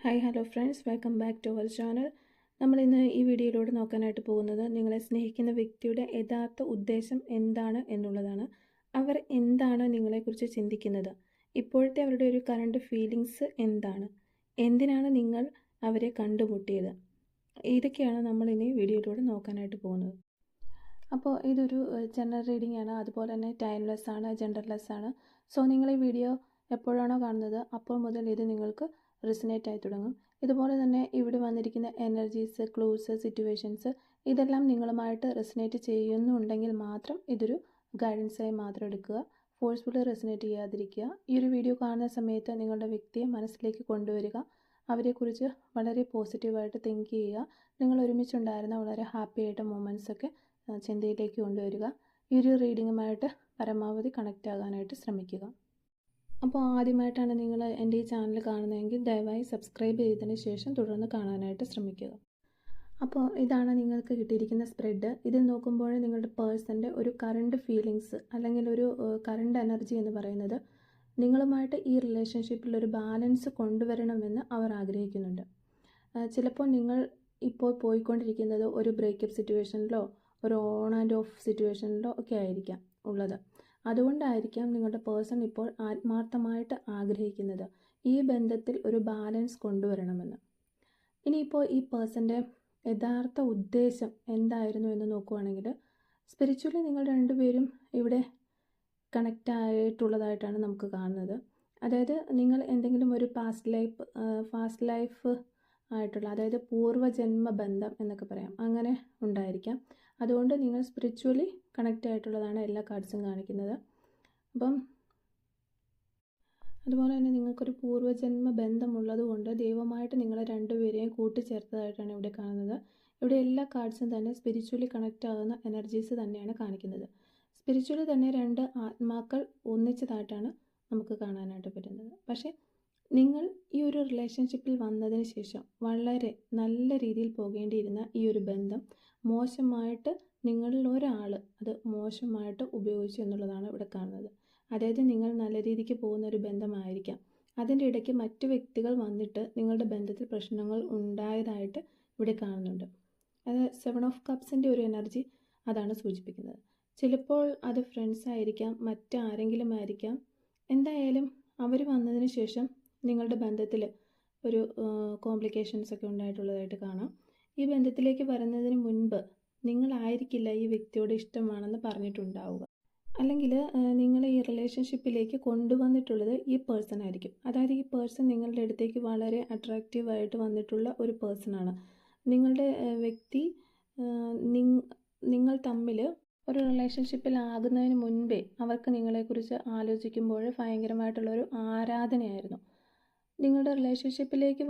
Hi hello friends, welcome back to our channel. നമ്മളിന്ന് ഈ വീഡിയോയിലൂടെ നോക്കാനായിട്ട് പോകുന്നത് നിങ്ങളെ സ്നേഹിക്കുന്ന വ്യക്തിയുടെ യഥാർത്ഥ ഉദ്ദേശം എന്താണ് എന്നുള്ളതാണ്. അവർ എന്താണ് നിങ്ങളെക്കുറിച്ച് ചിന്തിക്കുന്നത്, ഇപ്പോഴത്തെ അവരുടെ ഒരു കറണ്ട് ഫീലിങ്സ് എന്താണ്, എന്തിനാണ് നിങ്ങൾ അവരെ കണ്ടുമുട്ടിയത്, ഇതൊക്കെയാണ് നമ്മളിനി വീഡിയോയിലൂടെ നോക്കാനായിട്ട് പോകുന്നത്. അപ്പോൾ ഇതൊരു ജനറൽ റീഡിംഗ് ആണ്, അതുപോലെ തന്നെ ടൈംലെസ് ആണ്, ജെൻഡർലെസ് ആണ്. സോ നിങ്ങൾ ഈ വീഡിയോ എപ്പോഴാണോ കാണുന്നത് അപ്പോൾ മുതൽ ഇത് നിങ്ങൾക്ക് റിസനേറ്റ് ആയി തുടങ്ങും. ഇതുപോലെ തന്നെ ഇവിടെ വന്നിരിക്കുന്ന എനർജീസ്, ക്ലൂസ്, സിറ്റുവേഷൻസ് ഇതെല്ലാം നിങ്ങളുമായിട്ട് റെസനേറ്റ് ചെയ്യുന്നുണ്ടെങ്കിൽ മാത്രം ഇതൊരു ഗൈഡൻസായി മാത്രം എടുക്കുക. ഫോഴ്സ്ഫുള്ളി റെസനേറ്റ് ചെയ്യാതിരിക്കുക. ഈ ഒരു വീഡിയോ കാണുന്ന സമയത്ത് നിങ്ങളുടെ വ്യക്തിയെ മനസ്സിലേക്ക് കൊണ്ടുവരിക. അവരെക്കുറിച്ച് വളരെ പോസിറ്റീവായിട്ട് തിങ്ക് ചെയ്യുക. നിങ്ങൾ ഒരുമിച്ചുണ്ടായിരുന്ന വളരെ ഹാപ്പി ആയിട്ട് മൊമെൻറ്റ്സൊക്കെ ചിന്തയിലേക്ക് കൊണ്ടുവരിക. ഈ ഒരു റീഡിങ്ങുമായിട്ട് പരമാവധി കണക്റ്റ് ആകാനായിട്ട് ശ്രമിക്കുക. അപ്പോൾ ആദ്യമായിട്ടാണ് നിങ്ങൾ എൻ്റെ ഈ ചാനൽ കാണുന്നതെങ്കിൽ ദയവായി സബ്സ്ക്രൈബ് ചെയ്തതിന് ശേഷം തുടർന്ന് കാണാനായിട്ട് ശ്രമിക്കുക. അപ്പോൾ ഇതാണ് നിങ്ങൾക്ക് കിട്ടിയിരിക്കുന്ന സ്പ്രെഡ്. ഇതിൽ നോക്കുമ്പോൾ നിങ്ങളുടെ പേഴ്സൻ്റെ ഒരു കറണ്ട് ഫീലിങ്സ് അല്ലെങ്കിൽ ഒരു കറണ്ട് എനർജി എന്ന് പറയുന്നത് നിങ്ങളുമായിട്ട് ഈ റിലേഷൻഷിപ്പിൽ ഒരു ബാലൻസ് കൊണ്ടുവരണമെന്ന് അവർ ആഗ്രഹിക്കുന്നുണ്ട്. ചിലപ്പോൾ നിങ്ങൾ ഇപ്പോൾ പോയിക്കൊണ്ടിരിക്കുന്നത് ഒരു ബ്രേക്കപ്പ് സിറ്റുവേഷനിലോ ഒരു ഓൺ ആൻഡ് ഓഫ് സിറ്റുവേഷനിലോ ഒക്കെ ആയിരിക്കാം ഉള്ളത്. അതുകൊണ്ടായിരിക്കാം നിങ്ങളുടെ പേഴ്സൺ ഇപ്പോൾ ആത്മാർത്ഥമായിട്ട് ആഗ്രഹിക്കുന്നത് ഈ ബന്ധത്തിൽ ഒരു ബാലൻസ് കൊണ്ടുവരണമെന്ന്. ഇനിയിപ്പോൾ ഈ പേഴ്സൻ്റെ യഥാർത്ഥ ഉദ്ദേശം എന്തായിരുന്നു എന്ന് നോക്കുകയാണെങ്കിൽ, സ്പിരിച്വലി നിങ്ങൾ രണ്ടുപേരും ഇവിടെ കണക്റ്റ് ആയിട്ടുള്ളതായിട്ടാണ് നമുക്ക് കാണുന്നത്. അതായത് നിങ്ങൾ എന്തെങ്കിലും ഒരു പാസ്റ്റ് ലൈഫ് ആയിട്ടുള്ള, അതായത് പൂർവ്വജന്മ ബന്ധം എന്നൊക്കെ പറയാം, അങ്ങനെ ഉണ്ടായിരിക്കാം. അതുകൊണ്ട് നിങ്ങൾ സ്പിരിച്വലി കണക്റ്റ് ആയിട്ടുള്ളതാണ് എല്ലാ കാർഡ്സും കാണിക്കുന്നത്. അപ്പം അതുപോലെ തന്നെ നിങ്ങൾക്കൊരു പൂർവ്വജന്മ ബന്ധമുള്ളത് കൊണ്ട് ദൈവമായിട്ട് നിങ്ങളെ രണ്ടുപേരെയും കൂട്ടിച്ചേർത്തതായിട്ടാണ് ഇവിടെ കാണുന്നത്. ഇവിടെ എല്ലാ കാർഡ്സും തന്നെ സ്പിരിച്വലി കണക്റ്റ് ആകുന്ന എനർജീസ് തന്നെയാണ് കാണിക്കുന്നത്. സ്പിരിച്വലി തന്നെ രണ്ട് ആത്മാക്കൾ ഒന്നിച്ചതായിട്ടാണ് നമുക്ക് കാണാനായിട്ട് പറ്റുന്നത്. പക്ഷേ നിങ്ങൾ ഈ ഒരു റിലേഷൻഷിപ്പിൽ വന്നതിന് ശേഷം വളരെ നല്ല രീതിയിൽ പോകേണ്ടിയിരുന്ന ഈ ഒരു ബന്ധം മോശമായിട്ട് നിങ്ങളിൽ ഒരാൾ അത് മോശമായിട്ട് ഉപയോഗിച്ചു എന്നുള്ളതാണ് ഇവിടെ കാണുന്നത്. അതായത് നിങ്ങൾ നല്ല രീതിക്ക് പോകുന്ന ഒരു ബന്ധമായിരിക്കാം, അതിൻ്റെ ഇടയ്ക്ക് മറ്റു വ്യക്തികൾ വന്നിട്ട് നിങ്ങളുടെ ബന്ധത്തിൽ പ്രശ്നങ്ങൾ ഉണ്ടായതായിട്ട് ഇവിടെ കാണുന്നുണ്ട്. അത് 7 ഓഫ് കപ്സിൻ്റെ ഒരു എനർജി അതാണ് സൂചിപ്പിക്കുന്നത്. ചിലപ്പോൾ അത് ഫ്രണ്ട്സ് ആയിരിക്കാം, മറ്റാരെങ്കിലും ആയിരിക്കാം. എന്തായാലും അവർ വന്നതിന് ശേഷം നിങ്ങളുടെ ബന്ധത്തിൽ ഒരു കോംപ്ലിക്കേഷൻസ് ഒക്കെ ഉണ്ടായിട്ടുള്ളതായിട്ട് കാണാം. ഈ ബന്ധത്തിലേക്ക് വരുന്നതിന് മുൻപ് നിങ്ങളായിരിക്കില്ല ഈ വ്യക്തിയോട് ഇഷ്ടമാണെന്ന് പറഞ്ഞിട്ടുണ്ടാവുക, അല്ലെങ്കിൽ നിങ്ങളെ ഈ റിലേഷൻഷിപ്പിലേക്ക് കൊണ്ടുവന്നിട്ടുള്ളത് ഈ പേഴ്സൺ ആയിരിക്കും. അതായത് ഈ പേഴ്സൺ നിങ്ങളുടെ അടുത്തേക്ക് വളരെ അട്രാക്റ്റീവായിട്ട് വന്നിട്ടുള്ള ഒരു പേഴ്സണാണ്. നിങ്ങളുടെ വ്യക്തി നിങ്ങൾ തമ്മിൽ ഒരു റിലേഷൻഷിപ്പിലാകുന്നതിന് മുൻപേ അവർക്ക് നിങ്ങളെക്കുറിച്ച് ആലോചിക്കുമ്പോൾ ഭയങ്കരമായിട്ടുള്ളൊരു ആരാധനയായിരുന്നു. നിങ്ങളുടെ റിലേഷൻഷിപ്പിലേക്ക്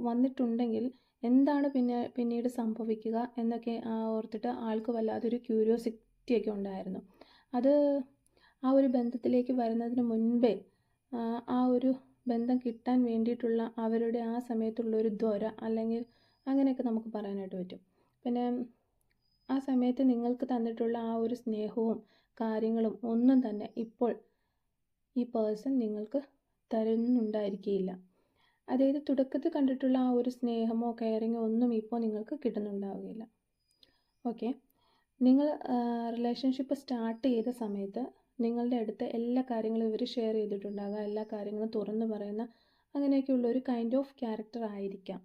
വന്നിട്ടുണ്ടെങ്കിൽ എന്താണ് പിന്നീട് സംഭവിക്കുക എന്നൊക്കെ ഓർത്തിട്ട് ആൾക്ക് വല്ലാതൊരു ക്യൂരിയോസിറ്റിയൊക്കെ ഉണ്ടായിരുന്നു. അത് ആ ഒരു ബന്ധത്തിലേക്ക് വരുന്നതിന് മുൻപേ ആ ഒരു ബന്ധം കിട്ടാൻ വേണ്ടിയിട്ടുള്ള അവരുടെ ആ സമയത്തുള്ളൊരു ത്വര, അല്ലെങ്കിൽ അങ്ങനെയൊക്കെ നമുക്ക് പറയാനായിട്ട് പറ്റും. പിന്നെ ആ സമയത്ത് നിങ്ങൾക്ക് തന്നിട്ടുള്ള ആ ഒരു സ്നേഹവും കാര്യങ്ങളും ഒന്നും തന്നെ ഇപ്പോൾ ഈ പേഴ്സൺ നിങ്ങൾക്ക് തരുന്നുണ്ടായിരിക്കുകയില്ല. അതായത് തുടക്കത്തിൽ കണ്ടിട്ടുള്ള ആ ഒരു സ്നേഹമോ കെയറിങ്ങോ ഒന്നും ഇപ്പോൾ നിങ്ങൾക്ക് കിട്ടുന്നുണ്ടാവുകയില്ല. ഓക്കെ, നിങ്ങൾ റിലേഷൻഷിപ്പ് സ്റ്റാർട്ട് ചെയ്ത സമയത്ത് നിങ്ങളുടെ അടുത്ത് എല്ലാ കാര്യങ്ങളും ഇവർ ഷെയർ ചെയ്തിട്ടുണ്ടാകുക, എല്ലാ കാര്യങ്ങളും തുറന്നു പറയുന്ന അങ്ങനെയൊക്കെയുള്ള ഒരു കൈൻഡ് ഓഫ് ക്യാരക്ടർ ആയിരിക്കാം.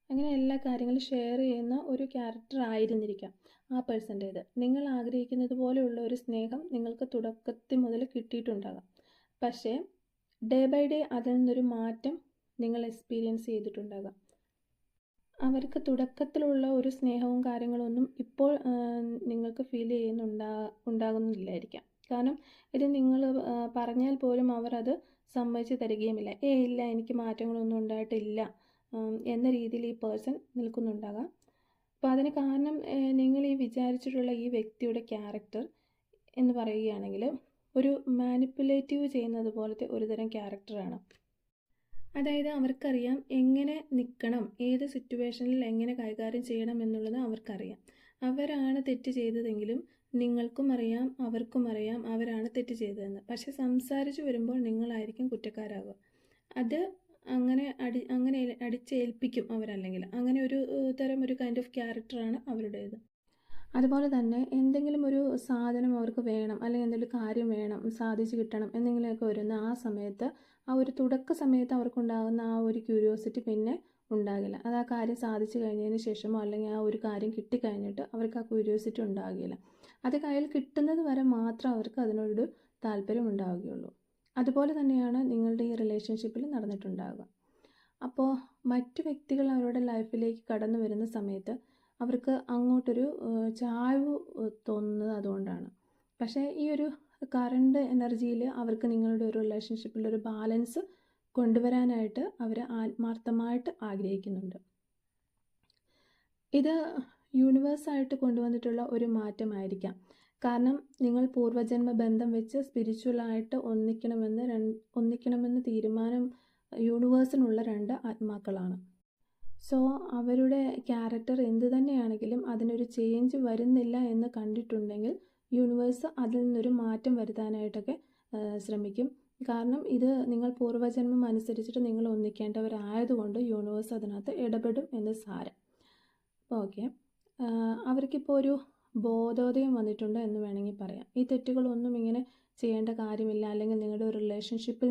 അങ്ങനെ എല്ലാ കാര്യങ്ങളും ഷെയർ ചെയ്യുന്ന ഒരു ക്യാരക്ടർ ആയിരുന്നിരിക്കാം ആ പേഴ്സൻ്റേത്. നിങ്ങൾ ആഗ്രഹിക്കുന്നത് പോലെയുള്ള ഒരു സ്നേഹം നിങ്ങൾക്ക് തുടക്കത്തിൽ മുതൽ കിട്ടിയിട്ടുണ്ടാകാം. പക്ഷേ ഡേ ബൈ ഡേ അതിൽ നിന്നൊരു മാറ്റം നിങ്ങൾ എക്സ്പീരിയൻസ് ചെയ്തിട്ടുണ്ടാകാം. അവർക്ക് തുടക്കത്തിലുള്ള ഒരു സ്നേഹവും കാര്യങ്ങളൊന്നും ഇപ്പോൾ നിങ്ങൾക്ക് ഫീൽ ഉണ്ടാകുന്നില്ലായിരിക്കാം. കാരണം ഇത് നിങ്ങൾ പറഞ്ഞാൽ പോലും അവർ അത് സമ്മതിച്ച് തരികയുമില്ല. ഇല്ല, എനിക്ക് മാറ്റങ്ങളൊന്നും ഉണ്ടായിട്ടില്ല എന്ന രീതിയിൽ ഈ പേഴ്സൺ നിൽക്കുന്നുണ്ടാകാം. അപ്പോൾ അതിന് കാരണം നിങ്ങൾ ഈ വിചാരിച്ചിട്ടുള്ള ഈ വ്യക്തിയുടെ ക്യാരക്ടർ എന്ന് പറയുകയാണെങ്കിൽ ഒരു മാനിപ്പുലേറ്റീവ് ചെയ്യുന്നത് പോലത്തെ ഒരുതരം ക്യാരക്ടറാണ്. അതായത് അവർക്കറിയാം എങ്ങനെ നിൽക്കണം, ഏത് സിറ്റുവേഷനിൽ എങ്ങനെ കൈകാര്യം ചെയ്യണം എന്നുള്ളത് അവർക്കറിയാം. അവരാണ് തെറ്റ് ചെയ്തതെങ്കിലും നിങ്ങൾക്കും അറിയാം, അവർക്കും അറിയാം അവരാണ് തെറ്റ് ചെയ്തതെന്ന്. പക്ഷെ സംസാരിച്ച് വരുമ്പോൾ നിങ്ങളായിരിക്കും കുറ്റക്കാരാകുക. അത് അങ്ങനെ അടിച്ചേൽപ്പിക്കും അവരല്ലെങ്കിൽ. അങ്ങനെ ഒരു തരം ഒരു കൈൻഡ് ഓഫ് ക്യാരക്ടറാണ് അവരുടേത്. അതുപോലെ തന്നെ എന്തെങ്കിലും ഒരു സാധനം അവർക്ക് വേണം, അല്ലെങ്കിൽ എന്തെങ്കിലും കാര്യം വേണം, സാധിച്ചു കിട്ടണം എന്തെങ്കിലുമൊക്കെ വരുന്ന ആ സമയത്ത്, ആ ഒരു തുടക്ക സമയത്ത് അവർക്കുണ്ടാകുന്ന ആ ഒരു ക്യൂരിയോസിറ്റി പിന്നെ ഉണ്ടാകില്ല. അത് ആ കാര്യം സാധിച്ചു കഴിഞ്ഞതിന് ശേഷമോ അല്ലെങ്കിൽ ആ ഒരു കാര്യം കിട്ടിക്കഴിഞ്ഞിട്ട് അവർക്ക് ആ ക്യൂരിയോസിറ്റി ഉണ്ടാകുകയില്ല. അത് കയ്യിൽ കിട്ടുന്നത് വരെ മാത്രം അവർക്ക് അതിനോടൊരു താല്പര്യം ഉണ്ടാവുകയുള്ളൂ. അതുപോലെ തന്നെയാണ് നിങ്ങളുടെ ഈ റിലേഷൻഷിപ്പിൽ നടന്നിട്ടുണ്ടാവുക. അപ്പോൾ മറ്റു വ്യക്തികൾ അവരുടെ ലൈഫിലേക്ക് കടന്നു വരുന്ന സമയത്ത് അവർക്ക് അങ്ങോട്ടൊരു ചായ്വ് തോന്നുന്നത് അതുകൊണ്ടാണ്. പക്ഷേ ഈ ഒരു കറണ്ട് എനർജിയിൽ അവർക്ക് നിങ്ങളുടെ ഒരു റിലേഷൻഷിപ്പിലൊരു ബാലൻസ് കൊണ്ടുവരാനായിട്ട് അവർ ആത്മാർത്ഥമായിട്ട് ആഗ്രഹിക്കുന്നുണ്ട്. ഇത് യൂണിവേഴ്സായിട്ട് കൊണ്ടുവന്നിട്ടുള്ള ഒരു മാറ്റമായിരിക്കാം. കാരണം നിങ്ങൾ പൂർവ്വജന്മ ബന്ധം വെച്ച് സ്പിരിച്വലായിട്ട് ഒന്നിക്കണമെന്ന് തീരുമാനം യൂണിവേഴ്സിനുള്ള 2 ആത്മാക്കളാണ്. സോ അവരുടെ ക്യാരക്ടർ എന്ത് തന്നെയാണെങ്കിലും അതിനൊരു ചേഞ്ച് വരുന്നില്ല എന്ന് കണ്ടിട്ടുണ്ടെങ്കിൽ യൂണിവേഴ്സ് അതിൽ നിന്നൊരു മാറ്റം വരുത്താനായിട്ടൊക്കെ ശ്രമിക്കും. കാരണം ഇത് നിങ്ങൾ പൂർവ്വജന്മം അനുസരിച്ചിട്ട് നിങ്ങൾ ഒന്നിക്കേണ്ടവരായതുകൊണ്ട് യൂണിവേഴ്സ് അതിനകത്ത് ഇടപെടും എന്ന് സാരം. ഓക്കെ, അവർക്കിപ്പോൾ ഒരു ബോധോദയം വന്നിട്ടുണ്ട് എന്ന് വേണമെങ്കിൽ പറയാം. ഈ തെറ്റുകളൊന്നും ഇങ്ങനെ ചെയ്യേണ്ട കാര്യമില്ല, അല്ലെങ്കിൽ നിങ്ങളുടെ ഒരു റിലേഷൻഷിപ്പിൽ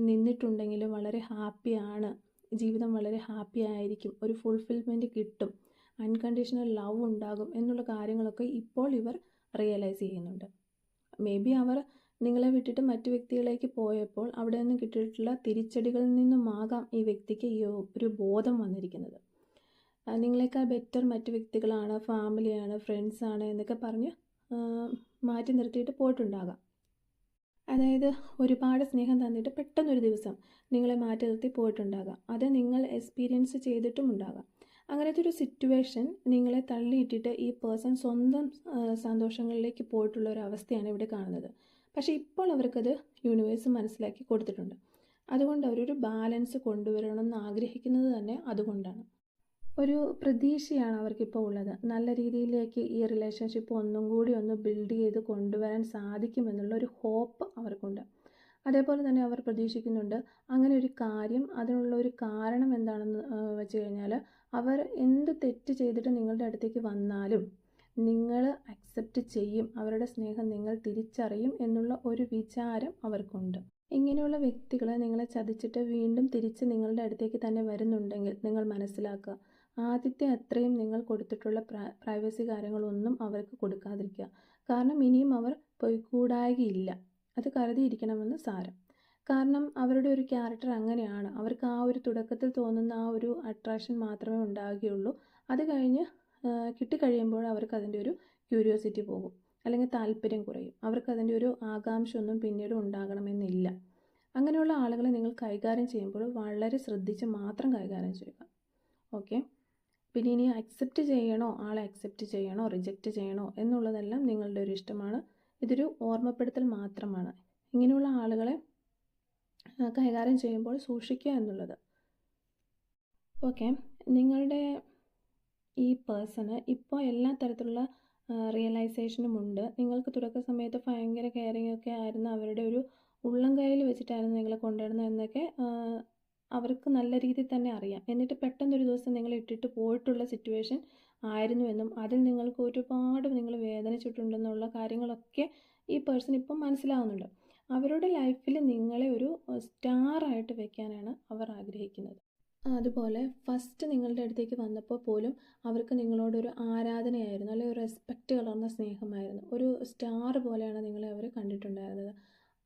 നിന്നിട്ടുണ്ടെങ്കിലും വളരെ ഹാപ്പിയാണ്, ജീവിതം വളരെ ഹാപ്പി ആയിരിക്കും, ഒരു ഫുൾഫിൽമെൻറ്റ് കിട്ടും, അൺകണ്ടീഷണൽ ലവ് ഉണ്ടാകും എന്നുള്ള കാര്യങ്ങളൊക്കെ ഇപ്പോൾ ഇവർ റിയലൈസ് ചെയ്യുന്നുണ്ട്. മേ ബി അവർ നിങ്ങളെ വിട്ടിട്ട് മറ്റു വ്യക്തികളിലേക്ക് പോയപ്പോൾ അവിടെ നിന്ന് കിട്ടിയിട്ടുള്ള തിരിച്ചടികളിൽ നിന്നുമാകാം ഈ വ്യക്തിക്ക് ഈ ഒരു ബോധം വന്നിരിക്കുന്നത്. നിങ്ങളെക്കാൾ ബെറ്റർ മറ്റു വ്യക്തികളാണ്, ഫാമിലിയാണ്, ഫ്രണ്ട്സാണ് എന്നൊക്കെ പറഞ്ഞ് മാറ്റി നിർത്തിയിട്ട് പോയിട്ടുണ്ടാകാം. അതായത് ഒരുപാട് സ്നേഹം തന്നിട്ട് പെട്ടെന്നൊരു ദിവസം നിങ്ങളെ മാറ്റി നിർത്തി പോയിട്ടുണ്ടാകാം. അത് നിങ്ങൾ എക്സ്പീരിയൻസ് ചെയ്തിട്ടും ഉണ്ടാകാം. അങ്ങനത്തെ ഒരു സിറ്റുവേഷൻ നിങ്ങളെ തള്ളിയിട്ടിട്ട് ഈ പേഴ്സൺ സ്വന്തം സന്തോഷങ്ങളിലേക്ക് പോയിട്ടുള്ള ഒരു അവസ്ഥയാണ് ഇവിടെ കാണുന്നത്. പക്ഷേ ഇപ്പോൾ അവർക്കത് യൂണിവേഴ്സ് മനസ്സിലാക്കി കൊടുത്തിട്ടുണ്ട്. അതുകൊണ്ട് അവരൊരു ബാലൻസ് കൊണ്ടുവരണമെന്ന് ആഗ്രഹിക്കുന്നത് തന്നെ അതുകൊണ്ടാണ്. ഒരു പ്രതീക്ഷയാണ് അവർക്കിപ്പോൾ ഉള്ളത്. നല്ല രീതിയിലേക്ക് ഈ റിലേഷൻഷിപ്പ് ഒന്നും കൂടി ഒന്ന് ബിൽഡ് ചെയ്ത് കൊണ്ടുവരാൻ സാധിക്കുമെന്നുള്ള ഒരു ഹോപ്പ് അവർക്കുണ്ട്. അതേപോലെ തന്നെ അവർ പ്രതീക്ഷിക്കുന്നുണ്ട് അങ്ങനെ ഒരു കാര്യം, അതിനുള്ള ഒരു കാരണം എന്താണെന്ന് വെച്ച് കഴിഞ്ഞാൽ അവർ എന്ത് തെറ്റ് ചെയ്തിട്ട് നിങ്ങളുടെ അടുത്തേക്ക് വന്നാലും നിങ്ങൾ അക്സെപ്റ്റ് ചെയ്യും, അവരുടെ സ്നേഹം നിങ്ങൾ തിരിച്ചറിയും എന്നുള്ള ഒരു വിചാരം അവർക്കുണ്ട്. ഇങ്ങനെയുള്ള വ്യക്തികൾ നിങ്ങളെ ചതിച്ചിട്ട് വീണ്ടും തിരിച്ച് നിങ്ങളുടെ അടുത്തേക്ക് തന്നെ വരുന്നുണ്ടെങ്കിൽ നിങ്ങൾ മനസ്സിലാക്കുക, ആദ്യത്തെ അത്രയും നിങ്ങൾ കൊടുത്തിട്ടുള്ള പ്രൈവസി കാര്യങ്ങളൊന്നും അവർക്ക് കൊടുക്കാതിരിക്കുക. കാരണം ഇനിയും അവർ പോയിക്കൂടായികയില്ല, അത് കരുതിയിരിക്കണമെന്ന് സാരം. കാരണം അവരുടെ ഒരു ക്യാരക്ടർ അങ്ങനെയാണ്. അവർക്ക് ആ ഒരു തുടക്കത്തിൽ തോന്നുന്ന ആ ഒരു അട്രാക്ഷൻ മാത്രമേ ഉണ്ടാകുകയുള്ളൂ. അത് കഴിഞ്ഞ് കിട്ടിക്കഴിയുമ്പോൾ അവർക്ക് അതിൻ്റെ ഒരു ക്യൂരിയോസിറ്റി പോകും, അല്ലെങ്കിൽ താല്പര്യം കുറയും. അവർക്ക് അതിൻ്റെ ഒരു ആകാംക്ഷ ഒന്നും പിന്നീട് ഉണ്ടാകണമെന്നില്ല. അങ്ങനെയുള്ള ആളുകളെ നിങ്ങൾ കൈകാര്യം ചെയ്യുമ്പോൾ വളരെ ശ്രദ്ധിച്ച് മാത്രം കൈകാര്യം ചെയ്യുക. ഓക്കെ, പിന്നെ ഇനി ആളെ അക്സെപ്റ്റ് ചെയ്യണോ റിജക്റ്റ് ചെയ്യണോ എന്നുള്ളതെല്ലാം നിങ്ങളുടെ ഒരു ഇഷ്ടമാണ്. ഇതൊരു ഓർമ്മപ്പെടുത്തൽ മാത്രമാണ്. ഇങ്ങനെയുള്ള ആളുകളെ കൈകാര്യം ചെയ്യുമ്പോൾ സൂക്ഷിക്കുക എന്നുള്ളത്. ഓക്കെ, നിങ്ങളുടെ ഈ പേഴ്സണ് ഇപ്പോൾ എല്ലാ തരത്തിലുള്ള റിയലൈസേഷനും ഉണ്ട്. നിങ്ങൾക്ക് തുടക്ക സമയത്ത് ഭയങ്കര കെയറിങ് ഒക്കെ ആയിരുന്നു, അവരുടെ ഒരു ഉള്ളം കയ്യിൽ വെച്ചിട്ടായിരുന്നു നിങ്ങളെ കൊണ്ടുവരുന്നത് എന്നൊക്കെ അവർക്ക് നല്ല രീതിയിൽ തന്നെ അറിയാം. എന്നിട്ട് പെട്ടെന്നൊരു ദിവസം നിങ്ങളെ ഇട്ടിട്ട് പോയിട്ടുള്ള സിറ്റുവേഷൻ ആയിരുന്നുവെന്നും അതിൽ നിങ്ങൾക്ക് ഒരുപാട് നിങ്ങൾ വേദനിച്ചിട്ടുണ്ടെന്നുള്ള കാര്യങ്ങളൊക്കെ ഈ പേഴ്സൺ ഇപ്പം മനസ്സിലാവുന്നുണ്ട്. അവരുടെ ലൈഫിൽ നിങ്ങളെ ഒരു സ്റ്റാറായിട്ട് വെക്കാനാണ് അവർ ആഗ്രഹിക്കുന്നത്. അതുപോലെ ഫസ്റ്റ് നിങ്ങളുടെ അടുത്തേക്ക് വന്നപ്പോൾ പോലും അവർക്ക് നിങ്ങളോടൊരു ആരാധനയായിരുന്നു, അല്ലെങ്കിൽ ഒരു റെസ്പെക്റ്റ് കലർന്ന സ്നേഹമായിരുന്നു. ഒരു സ്റ്റാർ പോലെയാണ് നിങ്ങളെ അവർ കണ്ടിട്ടുണ്ടായിരുന്നത്.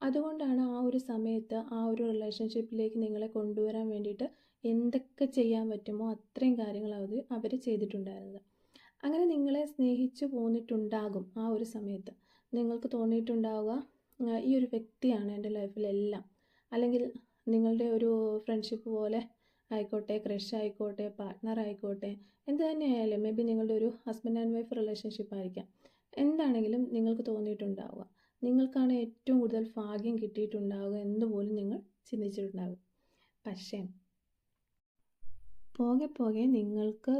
അതുകൊണ്ടാണ് ആ ഒരു സമയത്ത് ആ ഒരു റിലേഷൻഷിപ്പിലേക്ക് നിങ്ങളെ കൊണ്ടുവരാൻ വേണ്ടിയിട്ട് എന്തൊക്കെ ചെയ്യാൻ പറ്റുമോ അത്രയും കാര്യങ്ങൾ അവർ ചെയ്തിട്ടുണ്ടായിരുന്നത്. അങ്ങനെ നിങ്ങളെ സ്നേഹിച്ചു പോന്നിട്ടുണ്ടാകും. ആ ഒരു സമയത്ത് നിങ്ങൾക്ക് തോന്നിയിട്ടുണ്ടാവുക, ഈ ഒരു വ്യക്തിയാണ് എൻ്റെ ലൈഫിലെല്ലാം, അല്ലെങ്കിൽ നിങ്ങളുടെ ഒരു ഫ്രണ്ട്ഷിപ്പ് പോലെ ആയിക്കോട്ടെ, ക്രഷ് ആയിക്കോട്ടെ, പാർട്ട്ണർ ആയിക്കോട്ടെ, എന്ത് തന്നെയായാലും, മേ ബി നിങ്ങളുടെ ഒരു ഹസ്ബൻഡ് ആൻഡ് വൈഫ് റിലേഷൻഷിപ്പ് ആയിരിക്കാം, എന്താണെങ്കിലും നിങ്ങൾക്ക് തോന്നിയിട്ടുണ്ടാവുക നിങ്ങൾക്കാണ് ഏറ്റവും കൂടുതൽ ഭാഗ്യം കിട്ടിയിട്ടുണ്ടാവുക എന്ന് പോലും നിങ്ങൾ ചിന്തിച്ചിട്ടുണ്ടാകും. പക്ഷേ പോകെ പോകെ നിങ്ങൾക്ക്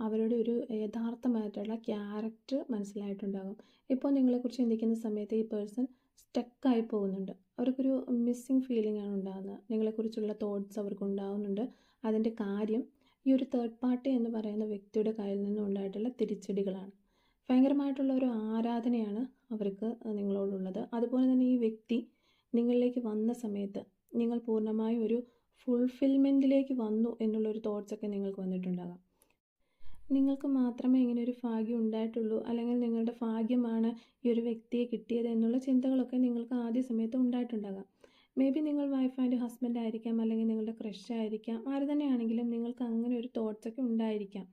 അവരുടെ ഒരു യഥാർത്ഥമായിട്ടുള്ള ക്യാരക്ടർ മനസ്സിലായിട്ടുണ്ടാകും. ഇപ്പോൾ നിങ്ങളെക്കുറിച്ച് ചിന്തിക്കുന്ന സമയത്ത് ഈ പേഴ്സൺ സ്റ്റക്കായി പോകുന്നുണ്ട്. അവർക്കൊരു മിസ്സിങ് ഫീലിംഗ് ആണ് ഉണ്ടാകുന്നത്. നിങ്ങളെക്കുറിച്ചുള്ള തോട്ട്സ് അവർക്ക് ഉണ്ടാകുന്നുണ്ട്. അതിൻ്റെ കാര്യം ഈ ഒരു തേർഡ് പാർട്ടി എന്ന് പറയുന്ന വ്യക്തിയുടെ കയ്യിൽ നിന്നും ഉണ്ടായിട്ടുള്ള തിരിച്ചടികളാണ്. ഭയങ്കരമായിട്ടുള്ള ഒരു ആരാധനയാണ് അവർക്ക് നിങ്ങളോടുള്ളത്. അതുപോലെ തന്നെ ഈ വ്യക്തി നിങ്ങളിലേക്ക് വന്ന സമയത്ത് നിങ്ങൾ പൂർണ്ണമായും ഒരു ഫുൾഫിൽമെൻറ്റിലേക്ക് വന്നു എന്നുള്ളൊരു തോട്ട്സൊക്കെ നിങ്ങൾക്ക് വന്നിട്ടുണ്ടാകാം. നിങ്ങൾക്ക് മാത്രമേ ഇങ്ങനെ ഒരു ഭാഗ്യം ഉണ്ടായിട്ടുള്ളൂ, അല്ലെങ്കിൽ നിങ്ങളുടെ ഭാഗ്യമാണ് ഈ ഒരു വ്യക്തിയെ കിട്ടിയത് എന്നുള്ള ചിന്തകളൊക്കെ നിങ്ങൾക്ക് ആദ്യ സമയത്ത് ഉണ്ടായിട്ടുണ്ടാകാം. മേ ബി നിങ്ങൾ വൈഫ് ആൻഡ് ഹസ്ബൻഡ് ആയിരിക്കാം, അല്ലെങ്കിൽ നിങ്ങളുടെ ക്രഷ് ആയിരിക്കാം. ആര് തന്നെയാണെങ്കിലും നിങ്ങൾക്ക് അങ്ങനെ ഒരു തോട്ട്സൊക്കെ ഉണ്ടായിരിക്കാം.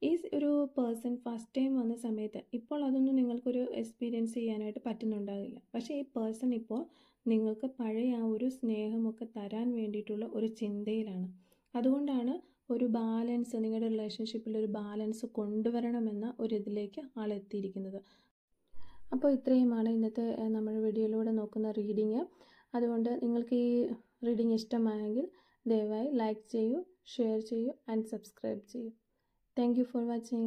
ഈ ഒരു പേഴ്സൺ ഫസ്റ്റ് ടൈം വന്ന സമയത്ത് ഇപ്പോൾ അതൊന്നും നിങ്ങൾക്കൊരു എക്സ്പീരിയൻസ് ചെയ്യാനായിട്ട് പറ്റുന്നുണ്ടാകില്ല. പക്ഷേ ഈ പേഴ്സൺ ഇപ്പോൾ നിങ്ങൾക്ക് പഴയ ആ ഒരു സ്നേഹമൊക്കെ തരാൻ വേണ്ടിയിട്ടുള്ള ഒരു ചിന്തയിലാണ്. അതുകൊണ്ടാണ് ഒരു ബാലൻസ്, നിങ്ങളുടെ റിലേഷൻഷിപ്പിൽ ഒരു ബാലൻസ് കൊണ്ടുവരണമെന്ന ഒരിതിലേക്ക് ആളെത്തിയിരിക്കുന്നത്. അപ്പോൾ ഇത്രയുമാണ് ഇന്നത്തെ നമ്മുടെ വീഡിയോയിലൂടെ നോക്കുന്ന റീഡിങ്. അതുകൊണ്ട് നിങ്ങൾക്ക് ഈ റീഡിങ് ഇഷ്ടമായെങ്കിൽ ദയവായി ലൈക്ക് ചെയ്യൂ, ഷെയർ ചെയ്യൂ ആൻഡ് സബ്സ്ക്രൈബ് ചെയ്യൂ. Thank you for watching.